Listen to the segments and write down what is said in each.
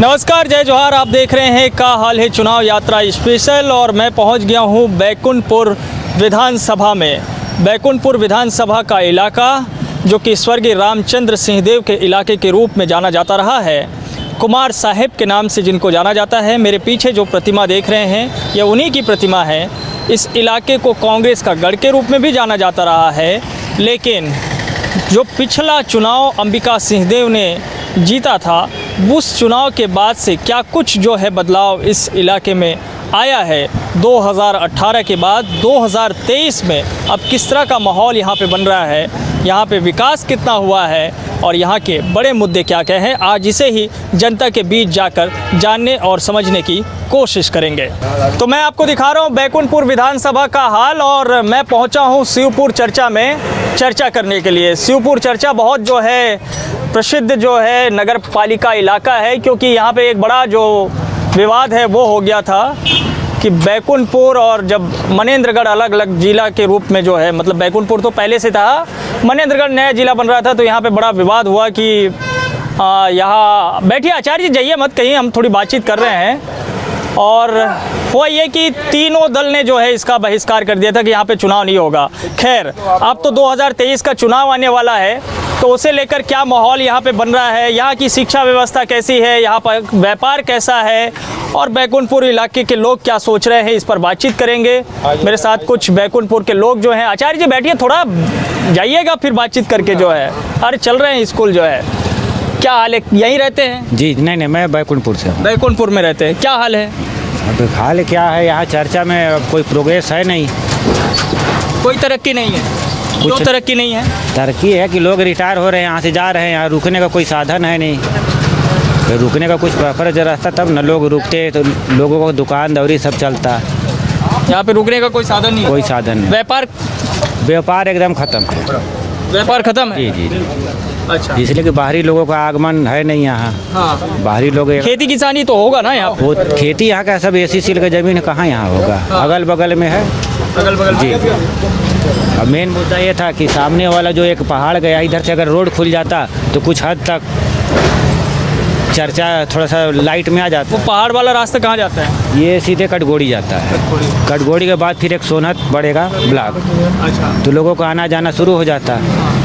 नमस्कार, जय जोहार। आप देख रहे हैं का हाल है चुनाव यात्रा स्पेशल और मैं पहुंच गया हूं बैकुंठपुर विधानसभा में। बैकुंठपुर विधानसभा का इलाका जो कि स्वर्गीय रामचंद्र सिंहदेव के इलाके के रूप में जाना जाता रहा है, कुमार साहिब के नाम से जिनको जाना जाता है। मेरे पीछे जो प्रतिमा देख रहे हैं ये उन्हीं की प्रतिमा है। इस इलाके को कांग्रेस का गढ़ के रूप में भी जाना जाता रहा है, लेकिन जो पिछला चुनाव अंबिका सिंहदेव ने जीता था, उस चुनाव के बाद से क्या कुछ जो है बदलाव इस इलाके में आया है 2018 के बाद 2023 में, अब किस तरह का माहौल यहाँ पे बन रहा है, यहाँ पे विकास कितना हुआ है और यहाँ के बड़े मुद्दे क्या क्या हैं, आज इसे ही जनता के बीच जाकर जानने और समझने की कोशिश करेंगे। तो मैं आपको दिखा रहा हूँ बैकुंठपुर विधानसभा का हाल और मैं पहुँचा हूँ शिवपुर चर्चा में चर्चा करने के लिए। शिवपुर चर्चा बहुत जो है प्रसिद्ध जो है नगर पालिका इलाका है, क्योंकि यहाँ पे एक बड़ा जो विवाद है वो हो गया था कि बैकुंठपुर और जब मनेंद्रगढ़ अलग अलग जिला के रूप में जो है, मतलब बैकुंठपुर तो पहले से था, मनेंद्रगढ़ नया जिला बन रहा था, तो यहाँ पे बड़ा विवाद हुआ कि यहाँ बैठिए आचार्य जी, जाइए मत कहीं, हम थोड़ी बातचीत कर रहे हैं। और हुआ ये कि तीनों दल ने जो है इसका बहिष्कार कर दिया था कि यहाँ पे चुनाव नहीं होगा। खैर, अब तो 2023 का चुनाव आने वाला है, तो उसे लेकर क्या माहौल यहाँ पे बन रहा है, यहाँ की शिक्षा व्यवस्था कैसी है, यहाँ पर व्यापार कैसा है और बैकुंठपुर इलाके के लोग क्या सोच रहे हैं, इस पर बातचीत करेंगे। मेरे साथ कुछ बैकुंठपुर के लोग जो हैं। आचार्य जी बैठिए, थोड़ा जाइएगा फिर बातचीत करके जो है। अरे चल रहे हैं स्कूल जो है, क्या हाल है? यहीं रहते हैं जी? नहीं, मैं बैकुंठपुर से हूँ। बैकुंठपुर में रहते हैं, क्या हाल है? अब हाल क्या है, यहाँ चर्चा में कोई प्रोग्रेस है नहीं, कोई तरक्की नहीं है। क्यों तरक्की नहीं है? तरक्की है कि लोग रिटायर हो रहे हैं, यहाँ से जा रहे हैं, यहाँ रुकने का कोई साधन है नहीं। तो रुकने का कुछ प्रॉपर रास्ता तब न लोग रुकते, तो लोगों को दुकान दौरी सब चलता। यहाँ पे रुकने का कोई साधन नहीं? कोई साधन नहीं। व्यापार एकदम ख़त्म है। व्यापार ख़त्म है? जी। अच्छा, इसलिए कि बाहरी लोगों का आगमन है नहीं यहाँ। हाँ। बाहरी लोग, खेती किसानी तो होगा ना यहाँ पे? वो खेती यहाँ का सब AC सील का ज़मीन कहाँ यहाँ होगा? हाँ। अगल बगल में है। अगल बगल जी। अब मेन मुद्दा ये था कि सामने वाला जो एक पहाड़ गया, इधर से अगर रोड खुल जाता तो कुछ हद तक चर्चा थोड़ा सा लाइट में आ जाता। वो पहाड़ वाला रास्ता कहाँ जाता है? ये सीधे कटगोड़ी जाता है। कटगोड़ी के बाद फिर एक सोनहत बढ़ेगा ब्लॉक। अच्छा, तो लोगों को आना जाना शुरू हो जाता है।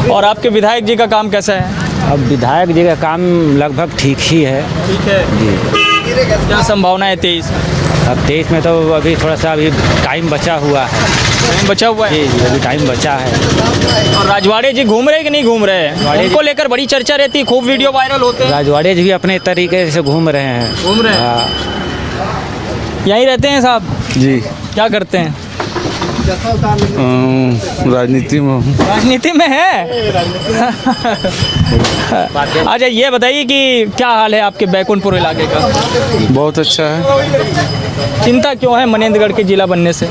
और आपके विधायक जी का काम कैसा है? अब विधायक जी का काम लगभग ठीक ही है। ठीक है जी। क्या संभावना है 23? अब 23 में तो अभी थोड़ा सा अभी टाइम बचा हुआ है। टाइम बचा हुआ है? जी, अभी टाइम बचा है। और राजवाड़े जी घूम रहे हैं कि नहीं घूम रहे हैं? उनको लेकर बड़ी चर्चा रहती है, खूब वीडियो वायरल होते हैं। राजवाड़े जी भी अपने तरीके से घूम रहे हैं। घूम रहे हैं? हाँ। यहीं रहते हैं साहब जी। क्या करते हैं? राजनीति में हूँ। राजनीति में है? अच्छा, ये बताइए कि क्या हाल है आपके बैकुंठपुर इलाके का? बहुत अच्छा है। चिंता क्यों है मनेंद्रगढ़ के जिला बनने से?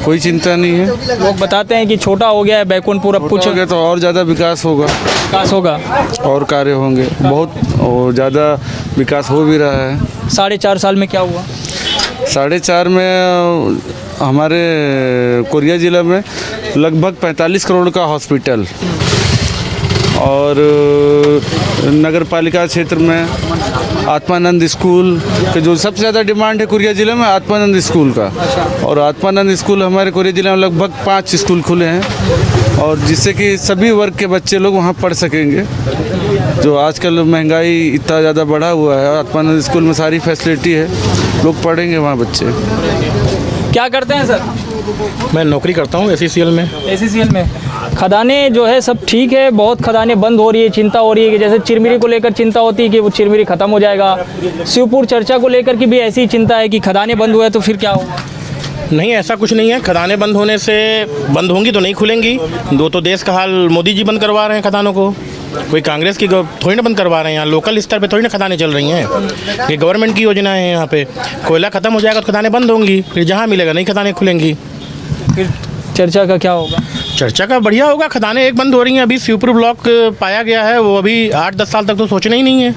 कोई चिंता नहीं है। लोग बताते हैं कि छोटा हो गया है बैकुंठपुर, अब कुछ हो गया तो और ज़्यादा विकास होगा, विकास होगा और कार्य होंगे, बहुत और ज़्यादा विकास हो भी रहा है। 4.5 साल में क्या हुआ? 4.5 में हमारे कोरिया ज़िला में लगभग 45 करोड़ का हॉस्पिटल, और नगर पालिका क्षेत्र में आत्मानंद स्कूल के जो सबसे ज़्यादा डिमांड है कोरिया ज़िले में, आत्मानंद स्कूल का। और आत्मानंद स्कूल हमारे कोरिया ज़िले में लगभग 5 स्कूल खुले हैं, और जिससे कि सभी वर्ग के बच्चे लोग वहाँ पढ़ सकेंगे। जो आजकल महंगाई इतना ज़्यादा बढ़ा हुआ है, आत्मानंद स्कूल में सारी फैसिलिटी है, लोग पढ़ेंगे वहाँ बच्चे। क्या करते हैं सर? मैं नौकरी करता हूँ ACCL में। ACCL में खदानें जो है सब ठीक है, बहुत खदानें बंद हो रही है, चिंता हो रही है कि जैसे चिरमिरी को लेकर चिंता होती है कि वो चिरमिरी ख़त्म हो जाएगा। शिवपुर चर्चा को लेकर की भी ऐसी चिंता है कि खदानें बंद हुए तो फिर क्या होगा? नहीं, ऐसा कुछ नहीं है। खदानें बंद होने से बंद होंगी तो नहीं खुलेंगी। दो तो देश का हाल मोदी जी बंद करवा रहे हैं खदानों को, कोई कांग्रेस की थोड़ी ना बंद करवा रहे हैं। यहाँ लोकल स्तर पे थोड़ी ना खदानें चल रही हैं, ये गवर्नमेंट की योजना है। यहाँ पे कोयला ख़त्म हो जाएगा तो खदानें बंद होंगी, फिर जहाँ मिलेगा नहीं खदानें खुलेंगी। फिर चर्चा का क्या होगा? चर्चा का बढ़िया होगा। खदानें एक बंद हो रही हैं, अभी शिवपुर ब्लॉक पाया गया है, वो अभी 8-10 साल तक तो सोचना ही नहीं है,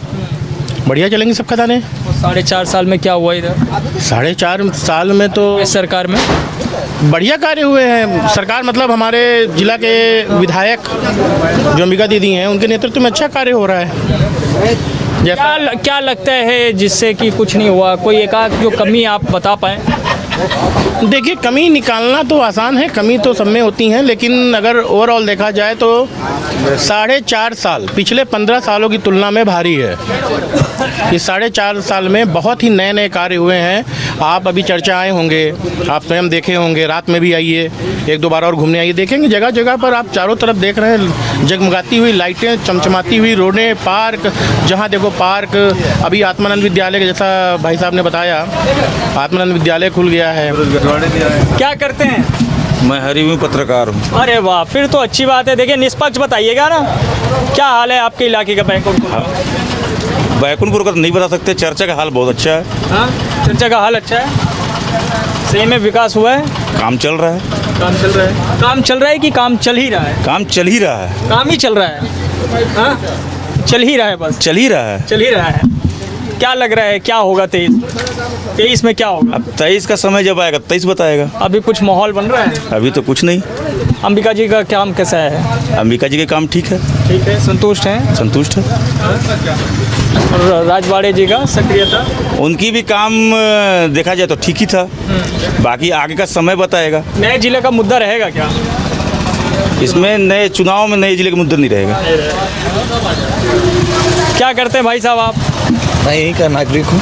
बढ़िया चलेंगी सब खदानें। 4.5 साल में क्या हुआ इधर? 4.5 साल में तो इस सरकार में बढ़िया कार्य हुए हैं। सरकार मतलब हमारे जिला के विधायक जो अंबिका दीदी हैं, उनके नेतृत्व में अच्छा कार्य हो रहा है। क्या लगता है जिससे कि कुछ नहीं हुआ? कोई एक आध जो कमी आप बता पाएँ? देखिए, कमी निकालना तो आसान है, कमी तो सब में होती हैं, लेकिन अगर ओवरऑल देखा जाए तो 4.5 साल पिछले 15 सालों की तुलना में भारी है। इस 4.5 साल में बहुत ही नए नए कार्य हुए हैं। आप अभी चर्चा आए होंगे, आप स्वयं देखे होंगे, रात में भी आइए, एक दो बार और घूमने आइए, देखेंगे जगह जगह पर आप चारों तरफ देख रहे हैं जगमगाती हुई लाइटें, चमचमाती हुई रोडें, पार्क, जहाँ देखो पार्क। अभी आत्मानंद विद्यालय के जैसा भाई साहब ने बताया, आत्मानंद विद्यालय खुल गया है। क्या करते हैं? मैं हरिवी पत्रकार हूँ। अरे वाह, फिर तो अच्छी बात है। देखिए, निष्पक्ष बताइएगा ना, क्या हाल है आपके इलाके का? बैकुंठपुर का तो नहीं बता सकते, चर्चा का हाल बहुत अच्छा है। हाँ, चर्चा का हाल अच्छा है। सही में विकास हुआ है? काम चल रहा है। काम चल रहा है? काम चल रहा है कि काम चल ही रहा है? काम चल ही रहा है। काम ही चल रहा है? हाँ, चल ही रहा है, बस चल ही रहा है। चल ही रहा है। क्या लग रहा है क्या होगा 23 में क्या होगा? अब 23 का समय जब आएगा 23 बताएगा। अभी कुछ माहौल बन रहा है? अभी तो कुछ नहीं। अंबिका जी का काम कैसा है? अंबिका जी के काम ठीक है। ठीक है, संतुष्ट हैं? संतुष्ट है। और राजवाड़े जी का सक्रियता? उनकी भी काम देखा जाए तो ठीक ही था, बाकी आगे का समय बताएगा। नए जिले का मुद्दा रहेगा क्या इसमें? नए चुनाव में नए जिले का मुद्दा नहीं रहेगा। क्या करते हैं भाई साहब आप? मैं यहीं का नागरिक हूँ।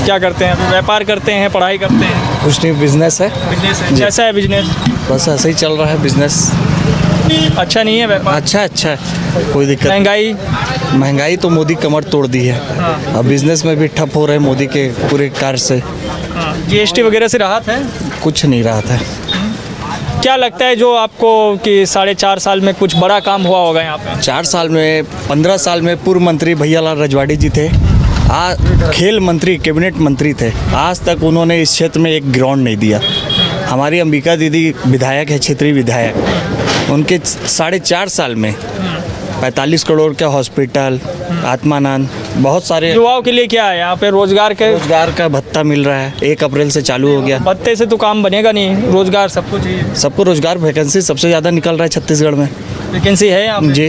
क्या करते हैं? व्यापार करते हैं, पढ़ाई करते हैं? कुछ नहीं, बिजनेस है। बिजनेस है? कैसा है बिजनेस? बस ऐसे ही चल रहा है बिजनेस। अच्छा नहीं है व्यापार? अच्छा है, कोई दिक्कत महंगाई? महंगाई तो मोदी कमर तोड़ दी है। अब बिजनेस में भी ठप हो रहे हैं मोदी के पूरे कार्य से। जीएसटी वगैरह से राहत है? कुछ नहीं रहा था। क्या लगता है जो आपको कि 4.5 साल में कुछ बड़ा काम हुआ होगा यहाँ पे? 4 साल में 15 साल में पूर्व मंत्री भैयालाल रजवाड़ी जी थे। खेल मंत्री, कैबिनेट मंत्री थे। आज तक उन्होंने इस क्षेत्र में एक ग्राउंड नहीं दिया। हमारी अंबिका दीदी विधायक है, क्षेत्रीय विधायक। उनके 4.5 साल में 45 करोड़ का हॉस्पिटल, आत्मानंद, बहुत सारे युवाओं के लिए क्या है यहाँ पे? रोजगार का भत्ता मिल रहा है, 1 अप्रैल से चालू हो गया। भत्ते से तो काम बनेगा नहीं, रोजगार सबको चाहिए। सबको रोजगार, वैकेंसी सबसे ज़्यादा निकल रहा है छत्तीसगढ़ में। वैकेंसी है यहाँ पे? जी।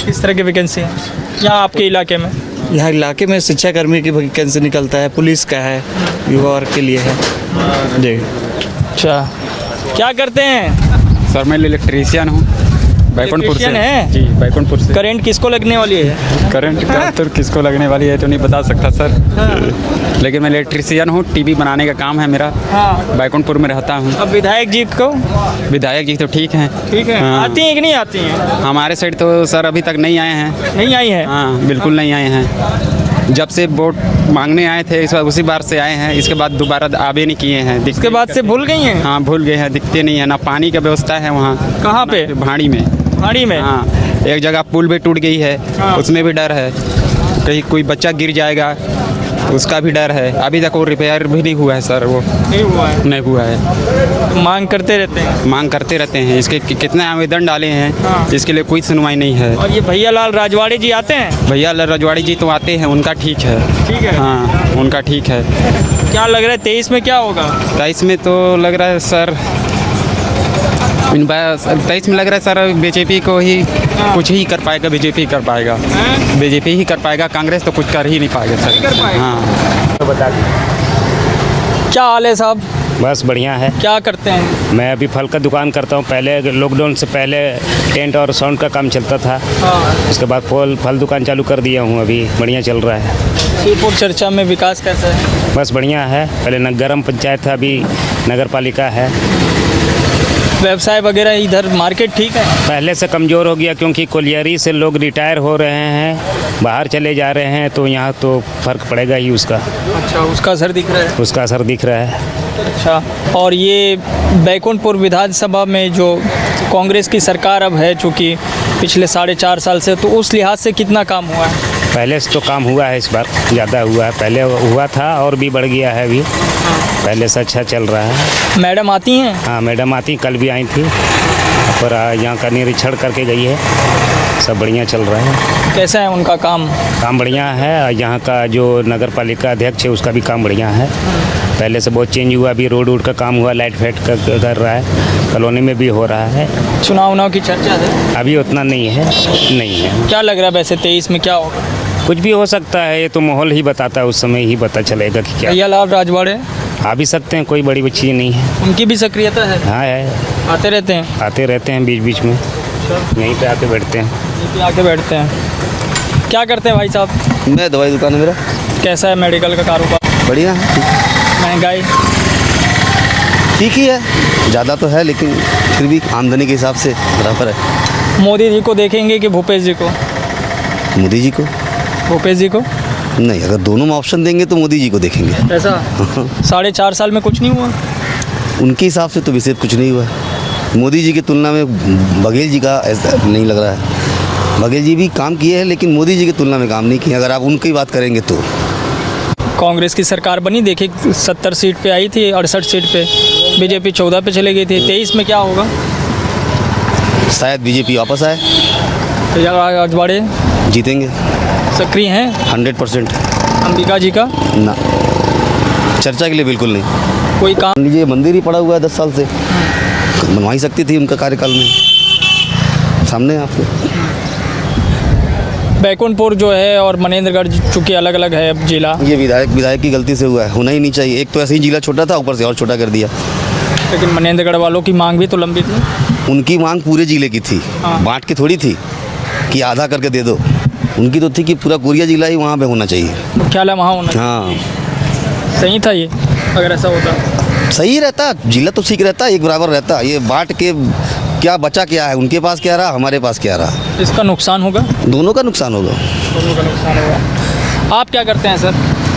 किस तरह की वैकेंसी है यहाँ आपके इलाके में? यहाँ इलाके में शिक्षा कर्मी की वैकेंसी निकलता है, पुलिस का है, युवा वर्ग के लिए है। जी। अच्छा, क्या करते हैं? सर मैं इलेक्ट्रीशियन हूँ, बैकुंठपुर से। इलेक्ट्रीशियन हैं? जी, बैकुंठपुर से। करंट किसको लगने वाली है? करंट का तो किसको लगने वाली है तो नहीं बता सकता सर, लेकिन मैं इलेक्ट्रीशियन हूँ, टीवी बनाने का काम है मेरा। हाँ। बैकुंठपुर में रहता हूँ। अब विधायक जी को? विधायक जी तो ठीक हैं। ठीक है। हाँ। आती हैं कि नहीं आती हैं? हमारे साइड तो सर अभी तक नहीं आए हैं। नहीं आई है? हाँ, बिल्कुल नहीं आए हैं। जब से वोट मांगने आए थे उसी बार से आए हैं, इसके बाद दोबारा आवे नहीं किए हैं। उसके बाद से भूल गई हैं? हाँ, भूल गए हैं, दिखते नहीं है। ना पानी का व्यवस्था है वहाँ। कहाँ पे? भाड़ी में। भाड़ी में? हाँ, एक जगह पुल भी टूट गई है। हाँ। उसमें भी डर है, कहीं कोई बच्चा गिर जाएगा, उसका भी डर है। अभी तक वो रिपेयर भी नहीं हुआ है सर, वो नहीं हुआ है? नहीं हुआ है। मांग करते रहते हैं? मांग करते रहते हैं, इसके कितने आवेदन डाले हैं। हाँ। इसके लिए कोई सुनवाई नहीं है। और ये भैयालाल राजवाड़े जी आते हैं? भैया रजवाड़ी जी तो आते हैं, उनका ठीक है। ठीक है। हाँ, उनका ठीक है। क्या लग रहा है 23 में क्या होगा? 23 में तो लग रहा है सर, 23 में लग रहा है सर बीजेपी को ही कुछ ही कर पाएगा। बीजेपी कर पाएगा, बीजेपी ही कर पाएगा, कांग्रेस तो कुछ कर ही नहीं पाएगा सर। कर पाएगा? हाँ। क्या हाल है साहब? बस बढ़िया है। क्या करते हैं? मैं अभी फल का दुकान करता हूँ। पहले लॉकडाउन से पहले टेंट और साउंड का काम चलता था। हाँ। उसके बाद फल दुकान चालू कर दिया हूँ, अभी बढ़िया चल रहा है। श्रीपुर चर्चा में विकास कैसा है? बस बढ़िया है। पहले ग्राम पंचायत था, अभी नगर पालिका है। व्यवसाय वगैरह इधर मार्केट ठीक है? पहले से कमज़ोर हो गया, क्योंकि कोलियरी से लोग रिटायर हो रहे हैं, बाहर चले जा रहे हैं, तो यहाँ तो फ़र्क पड़ेगा ही उसका। अच्छा, उसका असर दिख रहा है? उसका असर दिख रहा है। अच्छा, और ये बैकुंठपुर विधानसभा में जो कांग्रेस की सरकार अब है, चूँकि पिछले 4.5 साल से, तो उस लिहाज से कितना काम हुआ है? पहले से तो काम हुआ है, इस बार ज़्यादा हुआ है। पहले हुआ था और भी बढ़ गया है अभी। पहले से अच्छा चल रहा है। मैडम आती हैं? हाँ, मैडम आती, कल भी आई थी, पर यहाँ का निरीक्षण करके गई है। सब बढ़िया चल रहा है। कैसा है उनका काम? काम बढ़िया है। यहाँ का जो नगर पालिका अध्यक्ष है उसका भी काम बढ़िया है। पहले से बहुत चेंज हुआ। अभी रोड का काम हुआ, लाइट फाइट का कर रहा है, कॉलोनी में भी हो रहा है। चुनाव की चर्चा है? अभी उतना नहीं है। क्या लग रहा है वैसे 23 में क्या होगा? कुछ भी हो सकता है, ये तो माहौल ही बताता है, उस समय ही पता चलेगा कि क्या भैयालाल राजवाड़े आ भी सकते हैं, कोई बड़ी बच्ची नहीं है। उनकी भी सक्रियता है, हाँ है, आते रहते हैं, आते रहते हैं बीच बीच में, यहीं पे आके बैठते हैं। यहीं पे आके बैठते हैं। क्या करते हैं भाई साहब? मैं दवाई दुकान है मेरा। कैसा है मेडिकल का कारोबार? बढ़िया है, महंगाई? ठीक ही है, ज़्यादा तो है लेकिन फिर भी आमदनी के हिसाब से बराबर है। मोदी जी को देखेंगे कि भूपेश जी को? मोदी जी को? भूपेश जी को नहीं, अगर दोनों में ऑप्शन देंगे तो मोदी जी को देखेंगे। ऐसा 4.5 साल में कुछ नहीं हुआ? उनके हिसाब से तो विशेष कुछ नहीं हुआ है। मोदी जी की तुलना में बघेल जी का ऐसा नहीं लग रहा है। बघेल जी भी काम किए हैं लेकिन मोदी जी की तुलना में काम नहीं किए, अगर आप उनकी बात करेंगे तो। कांग्रेस की सरकार बनी, देखिए 70 सीट पे आई थी, 68 सीट पे। बीजेपी 14 पे चली गई थी। 23 में क्या होगा? शायद बीजेपी वापस आए, भैयालाल राजवाड़े जीतेंगे सक्रिय हैं? 100%। अंबिका जी का ना, चर्चा के लिए बिल्कुल नहीं। कोई काम? मान लीजिए मंदिर ही पड़ा हुआ है 10 साल से, बनवा ही सकती थी उनका कार्यकाल में, सामने है आपको। बैकुंठपुर जो है और मनेंद्रगढ़ चूँकि अलग अलग है अब जिला, ये विधायक की गलती से हुआ है, होना ही नहीं चाहिए। एक तो ऐसे ही जिला छोटा था, ऊपर से और छोटा कर दिया। लेकिन मनेंद्रगढ़ वालों की मांग भी तो लंबी थी। उनकी मांग पूरे जिले की थी, हाँ। बांट के थोड़ी थी कि आधा करके दे दो। उनकी तो थी कि पूरा कोरिया जिला ही वहाँ पे होना चाहिए। मुख्यालय वहाँ होना चाहिए। हाँ, सही था ये, अगर ऐसा होता सही रहता, जिला तो ठीक रहता, एक बराबर रहता। ये बांट के क्या बचा क्या है, उनके पास क्या रहा, हमारे पास क्या रहा। इसका नुकसान होगा, दोनों का नुकसान होगा। दोनों का नुकसान होगा। आप क्या करते हैं सर?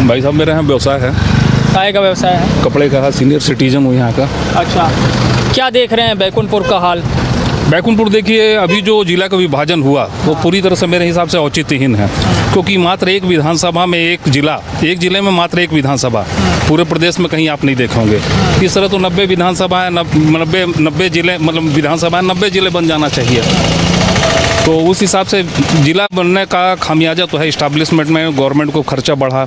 भाई साहब मेरा यहाँ व्यवसाय है, काय का व्यवसाय है? कपड़े का है, सीनियर सिटीजन हूँ यहाँ का। अच्छा, क्या देख रहे हैं बैकुंठपुर का हाल? बैकुंठपुर देखिए, अभी जो जिला का विभाजन हुआ वो पूरी तरह से मेरे हिसाब से औचित्यहीन है, क्योंकि मात्र एक विधानसभा में एक जिले में मात्र एक विधानसभा, पूरे प्रदेश में कहीं आप नहीं देखेंगे। इस तरह तो 90 विधानसभा है, 90 जिले, मतलब विधानसभा 90 जिले बन जाना चाहिए। तो उस हिसाब से जिला बनने का खामियाजा तो है, इस्टेब्लिशमेंट में गवर्नमेंट को खर्चा बढ़ा,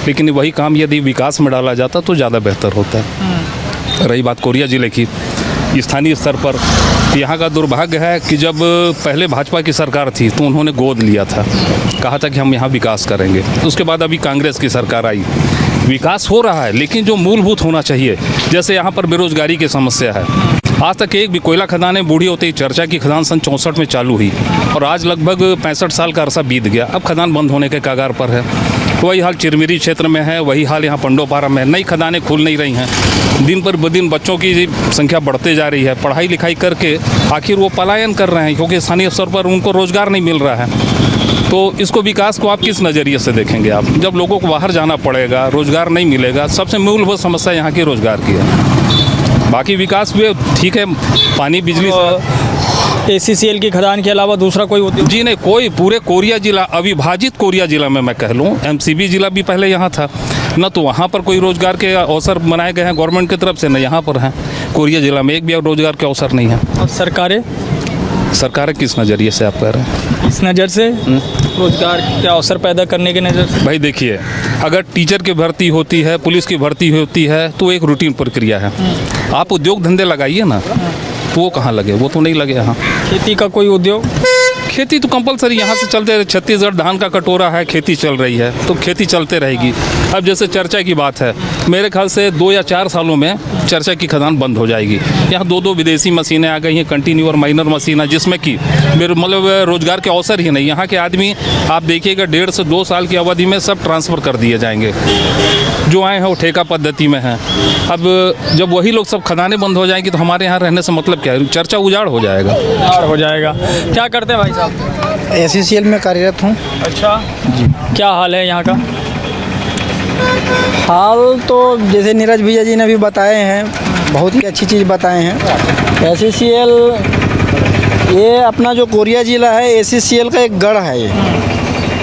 लेकिन वही काम यदि विकास में डाला जाता तो ज़्यादा बेहतर होता है। रही बात कोरिया जिले की, स्थानीय स्तर पर यहाँ का दुर्भाग्य है कि जब पहले भाजपा की सरकार थी तो उन्होंने गोद लिया था, कहा था कि हम यहाँ विकास करेंगे। उसके बाद अभी कांग्रेस की सरकार आई, विकास हो रहा है लेकिन जो मूलभूत होना चाहिए, जैसे यहाँ पर बेरोजगारी की समस्या है। आज तक एक भी कोयला खदानें बूढ़ी होती, चर्चा की खदान सन 64 में चालू हुई और आज लगभग 65 साल का अरसा बीत गया, अब खदान बंद होने के कगार पर है। वही हाल चिरमिरी क्षेत्र में है, वही हाल यहाँ पंडोपारा में, नई खदानें खुल नहीं रही हैं। दिन पर दिन बच्चों की संख्या बढ़ते जा रही है, पढ़ाई लिखाई करके आखिर वो पलायन कर रहे हैं क्योंकि स्थानीय स्तर पर उनको रोज़गार नहीं मिल रहा है। तो इसको विकास को आप किस नज़रिए से देखेंगे? आप जब लोगों को बाहर जाना पड़ेगा, रोज़गार नहीं मिलेगा, सबसे मूलभूत समस्या यहाँ की रोज़गार की है। बाकी विकास भी ठीक है, पानी बिजली ACCL की खदान के अलावा दूसरा कोई उद्योग? जी नहीं, कोई पूरे कोरिया जिला, अविभाजित कोरिया जिला में मैं कह लूँ, MCB जिला भी पहले यहाँ था न, तो वहाँ पर कोई रोज़गार के अवसर बनाए गए हैं गवर्नमेंट की तरफ से, न यहाँ पर हैं। कोरिया जिला में एक भी रोज़गार के अवसर नहीं है। और सरकारें किस नज़रिए से आप कह रहे हैं? इस नज़र से रोज़गार के अवसर पैदा करने की नज़र से। भाई देखिए, अगर टीचर की भर्ती होती है, पुलिस की भर्ती होती है तो एक रूटीन प्रक्रिया है। आप उद्योग धंधे लगाइए ना, तो वो कहाँ लगे? वो तो नहीं लगे यहाँ। खेती का कोई उद्योग? खेती तो कंपलसरी यहाँ से चलते, छत्तीसगढ़ धान का कटोरा है, खेती चल रही है तो खेती चलते रहेगी। अब जैसे चर्चा की बात है, मेरे ख्याल से 2 या 4 सालों में चर्चा की खदान बंद हो जाएगी। यहाँ 2 विदेशी मशीनें आ गई हैं, कंटिन्यू और माइनर मशीन है, जिसमें कि मतलब रोज़गार के अवसर ही नहीं। यहाँ के आदमी आप देखिएगा 1.5 से 2 साल की अवधि में सब ट्रांसफ़र कर दिए जाएंगे, जो आए हैं वो ठेका पद्धति में हैं। अब जब वही लोग सब खदानें बंद हो जाएंगी तो हमारे यहाँ रहने से मतलब क्या है? चर्चा उजाड़ हो जाएगा। क्या करते हैं भाई साहब? ACCL में कार्यरत हूँ। अच्छा जी, क्या हाल है यहाँ का? हाल तो जैसे नीरज भैया जी ने भी बताए हैं, बहुत ही अच्छी चीज़ बताए हैं। ACCL ये अपना जो कोरिया ज़िला है, ACCL का एक गढ़ है, ये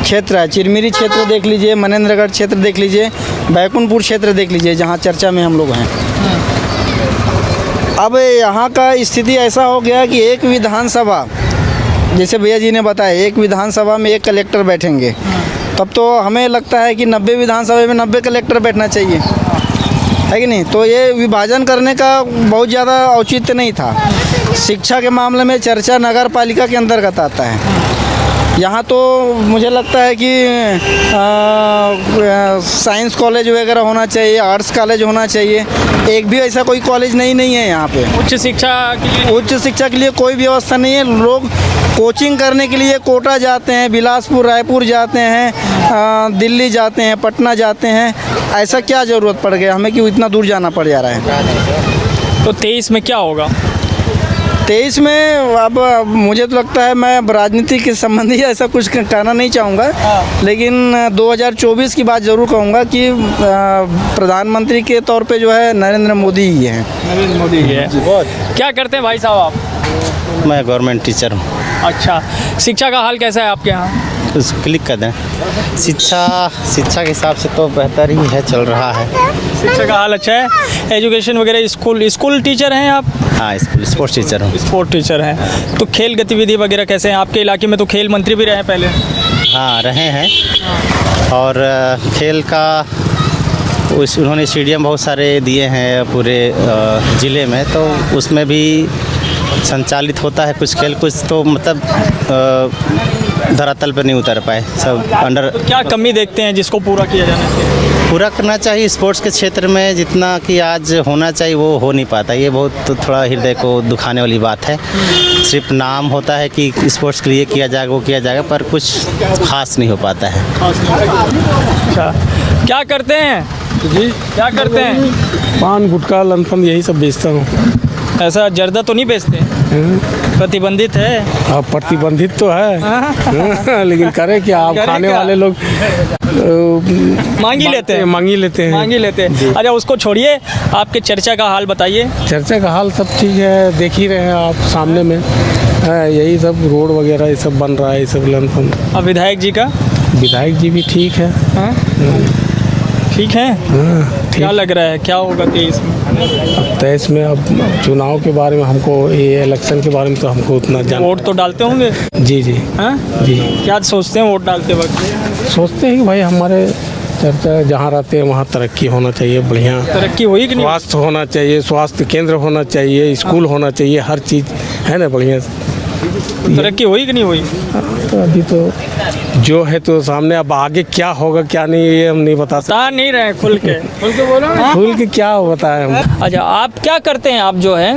क्षेत्र है। चिरमिरी क्षेत्र देख लीजिए, मनेंद्रगढ़ क्षेत्र देख लीजिए, बैकुंठपुर क्षेत्र देख लीजिए, जहाँ चर्चा में हम लोग हैं। अब यहाँ का स्थिति ऐसा हो गया कि एक विधानसभा, जैसे भैया जी ने बताया, एक विधानसभा में एक कलेक्टर बैठेंगे, तब तो हमें लगता है कि 90 विधानसभा में 90 कलेक्टर बैठना चाहिए, है कि नहीं? तो ये विभाजन करने का बहुत ज़्यादा औचित्य नहीं था। शिक्षा के मामले में चर्चा नगर पालिका के अंतर्गत आता है। यहाँ तो मुझे लगता है कि साइंस कॉलेज वगैरह होना चाहिए, आर्ट्स कॉलेज होना चाहिए। एक भी ऐसा कोई कॉलेज नहीं है यहाँ पे। उच्च शिक्षा के लिए कोई व्यवस्था नहीं है। लोग कोचिंग करने के लिए कोटा जाते हैं, बिलासपुर, रायपुर जाते हैं, दिल्ली जाते हैं, पटना जाते हैं। ऐसा क्या ज़रूरत पड़ गया हमें कि इतना दूर जाना पड़ जा रहा है? तो 23 में क्या होगा? 23 में अब मुझे तो लगता है, मैं राजनीति के संबंधी ऐसा कुछ कहना नहीं चाहूँगा, लेकिन 2024 की बात ज़रूर कहूँगा कि प्रधानमंत्री के तौर पे जो है नरेंद्र मोदी ही हैं। नरेंद्र मोदी ही है। क्या करते हैं भाई साहब आप? मैं गवर्नमेंट टीचर हूँ। अच्छा, शिक्षा का हाल कैसा है आपके यहाँ? उसको क्लिक कर दें। शिक्षा के हिसाब से तो बेहतर ही है, चल रहा है। शिक्षा का हाल अच्छा है। एजुकेशन वगैरह, स्कूल टीचर हैं आप? हाँ, स्पोर्ट्स टीचर हूँ। स्पोर्ट्स टीचर हैं। तो खेल गतिविधि वगैरह कैसे हैं आपके इलाके में? तो खेल मंत्री भी रहे हैं पहले। हाँ, रहे हैं। और खेल का उन्होंने स्टेडियम बहुत सारे दिए हैं पूरे ज़िले में, तो उसमें भी संचालित होता है कुछ खेल, कुछ तो मतलब धरातल पर नहीं उतर पाए सब अंडर। तो क्या कमी देखते हैं जिसको पूरा किया जाना चाहिए? पूरा करना चाहिए। स्पोर्ट्स के क्षेत्र में जितना कि आज होना चाहिए वो हो नहीं पाता। ये बहुत तो थोड़ा हृदय को दुखाने वाली बात है। सिर्फ नाम होता है कि स्पोर्ट्स के लिए किया जाएगा, वो किया जाएगा, पर कुछ खास नहीं हो पाता है। अच्छा, क्या करते हैं जी? क्या करते हैं? पान, गुटखा, लनफन यही सब बेचता हूँ। ऐसा जर्दा तो नहीं बेचते? प्रतिबंधित है। हाँ, प्रतिबंधित तो है। लेकिन करें क्या, आप खाने वाले लोग मांगी लेते हैं। अच्छा, उसको छोड़िए, आपके चर्चा का हाल बताइए। चर्चा का हाल सब ठीक है, देख ही रहे हैं आप सामने में। यही सब रोड वगैरह ये सब बन रहा है, ये सब लनफन। अब विधायक जी का? विधायक जी भी ठीक है। ठीक है। क्या लग रहा है, क्या होगा 23 में? 23 में अब चुनाव के बारे में हमको, ये इलेक्शन के बारे में तो हमको उतना जान। वोट तो डालते होंगे? जी। जी। क्या सोचते हैं वोट डालते वक्त? सोचते हैं कि भाई हमारे चर्चा जहाँ रहते हैं वहाँ तरक्की होना चाहिए, बढ़िया तरक्की हुई कि नहीं? स्वास्थ्य होना चाहिए, स्वास्थ्य केंद्र होना चाहिए, स्कूल होना चाहिए, हर चीज़ है ना बढ़िया। तरक्की हुई कि नहीं हुई? तो अभी तो जो है तो सामने, अब आगे क्या होगा क्या नहीं ये हम नहीं बता सकते। नहीं रहे खुल के बोलो। खुल के क्या बताएं हम। अच्छा, आप क्या करते हैं? आप जो है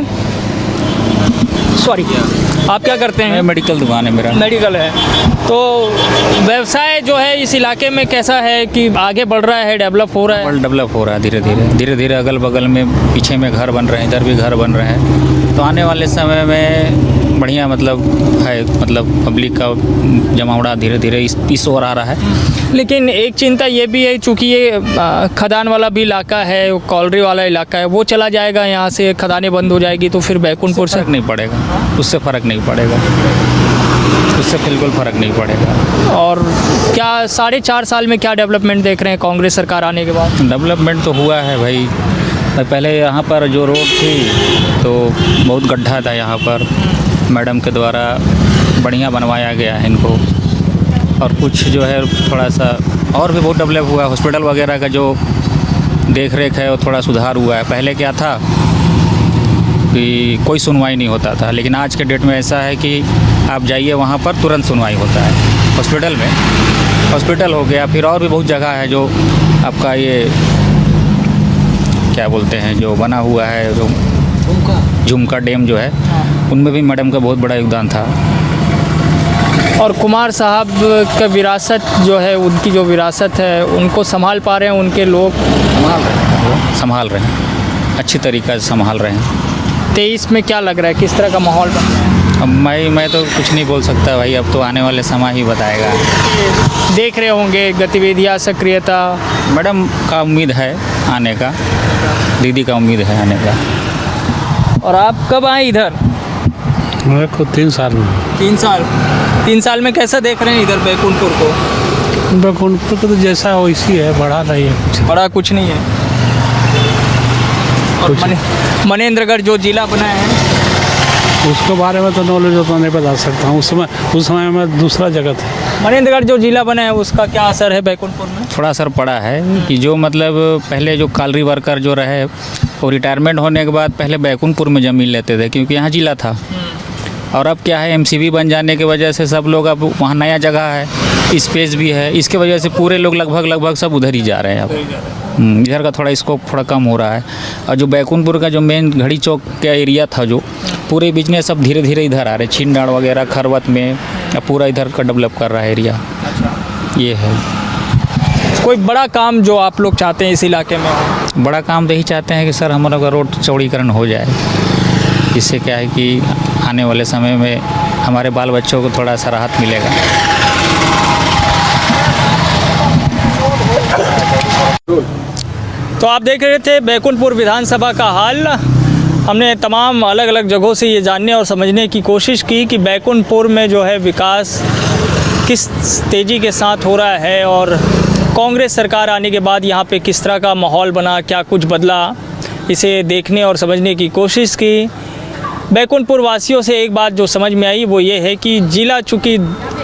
आप क्या करते हैं? मेडिकल दुकान है मेरा। मेडिकल है। तो व्यवसाय जो है इस इलाके में कैसा है कि आगे बढ़ रहा है, डेवलप हो रहा है? डेवलप हो रहा है धीरे धीरे। अगल बगल में पीछे में घर बन रहे हैं, इधर भी घर बन रहे हैं। तो आने वाले समय में बढ़िया मतलब है, मतलब पब्लिक का जमावड़ा धीरे धीरे इस ओर आ रहा है। लेकिन एक चिंता ये भी है, चूँकि ये खदान वाला भी इलाका है, कॉलरी वाला इलाका है, वो चला जाएगा यहाँ से, खदानें बंद हो जाएगी, तो फिर बैकुंठपुर से नहीं पड़ेगा, उससे फ़र्क नहीं पड़ेगा, उससे बिल्कुल फ़र्क नहीं पड़ेगा। और क्या 4.5 साल में क्या डेवलपमेंट देख रहे हैं कांग्रेस सरकार आने के बाद? डेवलपमेंट तो हुआ है भाई। पहले यहाँ पर जो रोड थी तो बहुत गड्ढा था, यहाँ पर मैडम के द्वारा बढ़िया बनवाया गया है इनको। और कुछ जो है थोड़ा सा और भी बहुत डेवलप हुआ है। हॉस्पिटल वगैरह का जो देख रेख है वो थोड़ा सुधार हुआ है। पहले क्या था कि कोई सुनवाई नहीं होता था, लेकिन आज के डेट में ऐसा है कि आप जाइए वहाँ पर तुरंत सुनवाई होता है। हॉस्पिटल में हॉस्पिटल हो गया, फिर और भी बहुत जगह है जो आपका ये क्या बोलते हैं जो बना हुआ है, जो झुमका डैम जो है, उनमें भी मैडम का बहुत बड़ा योगदान था। और कुमार साहब का विरासत जो है, उनकी जो विरासत है, उनको संभाल पा रहे हैं उनके लोग? संभाल रहे हैं, अच्छी तरीक़े से संभाल रहे हैं। 23 में क्या लग रहा है, किस तरह का माहौल बन रहा है? अब मैं तो कुछ नहीं बोल सकता भाई, अब तो आने वाले समय ही बताएगा। देख रहे होंगे गतिविधियाँ, सक्रियता। मैडम का उम्मीद है आने का, दीदी का उम्मीद है आने का। और आप कब आए इधर? मैं खुद 3 साल में। 3 साल में कैसा देख रहे हैं इधर बैकुंठपुर को? बैकुंठपुर को तो जैसा है वैसी है, बड़ा नहीं है, बड़ा कुछ नहीं है। और मनेंद्रगढ़ जो जिला बना है उसके बारे में तो नॉलेज उतना नहीं बता सकता हूँ। उस समय में दूसरा जगह था। मनेंद्रगढ़ जो जिला बना है उसका क्या असर है बैकुंठपुर में? थोड़ा असर पड़ा है कि जो मतलब पहले जो कालरी वर्कर जो रहे वो रिटायरमेंट होने के बाद पहले बैकुंठपुर में ज़मीन लेते थे, क्योंकि यहाँ जिला था। और अब क्या है, एमसीबी बन जाने की वजह से सब लोग अब वहाँ नया जगह है, स्पेस भी है, इसके वजह से पूरे लोग लगभग सब उधर ही जा रहे हैं अब। इधर का थोड़ा स्कोप थोड़ा कम हो रहा है। और जो बैकुंठपुर का जो मेन घड़ी चौक का एरिया था, जो पूरे बिजनेस सब धीरे धीरे इधर आ रहे हैं, छिंडाड़ वगैरह खरवत में, अब पूरा इधर का डेवलप कर रहा है एरिया। ये है कोई बड़ा काम जो आप लोग चाहते हैं इस इलाके में? बड़ा काम तो यही चाहते हैं कि सर हम लोग का रोड चौड़ीकरण हो जाए। इससे क्या है कि आने वाले समय में हमारे बाल बच्चों को थोड़ा सा राहत मिलेगा। तो आप देख रहे थे बैकुंठपुर विधानसभा का हाल। हमने तमाम अलग अलग जगहों से ये जानने और समझने की कोशिश की कि बैकुंठपुर में जो है विकास किस तेज़ी के साथ हो रहा है और कांग्रेस सरकार आने के बाद यहाँ पे किस तरह का माहौल बना, क्या कुछ बदला, इसे देखने और समझने की कोशिश की। बैकुंठपुर वासियों से एक बात जो समझ में आई वो ये है कि ज़िला चूँकि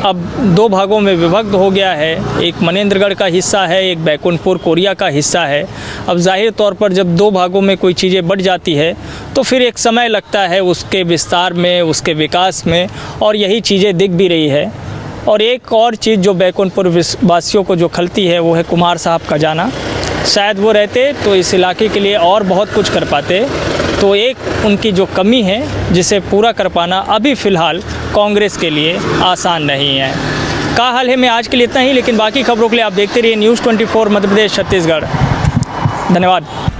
अब दो भागों में विभक्त हो गया है, एक मनेंद्रगढ़ का हिस्सा है, एक बैकुंठपुर कोरिया का हिस्सा है। अब जाहिर तौर पर जब दो भागों में कोई चीज़ें बढ़ जाती है तो फिर एक समय लगता है उसके विस्तार में, उसके विकास में, और यही चीज़ें दिख भी रही है। और एक और चीज़ जो बैकुंठपुर वासियों को जो खलती है वो है कुमार साहब का जाना। शायद वो रहते तो इस इलाके के लिए और बहुत कुछ कर पाते। तो एक उनकी जो कमी है जिसे पूरा कर पाना अभी फ़िलहाल कांग्रेस के लिए आसान नहीं है। का हाल है में आज के लिए इतना ही, लेकिन बाकी खबरों के लिए आप देखते रहिए News 24 मध्य प्रदेश छत्तीसगढ़। धन्यवाद।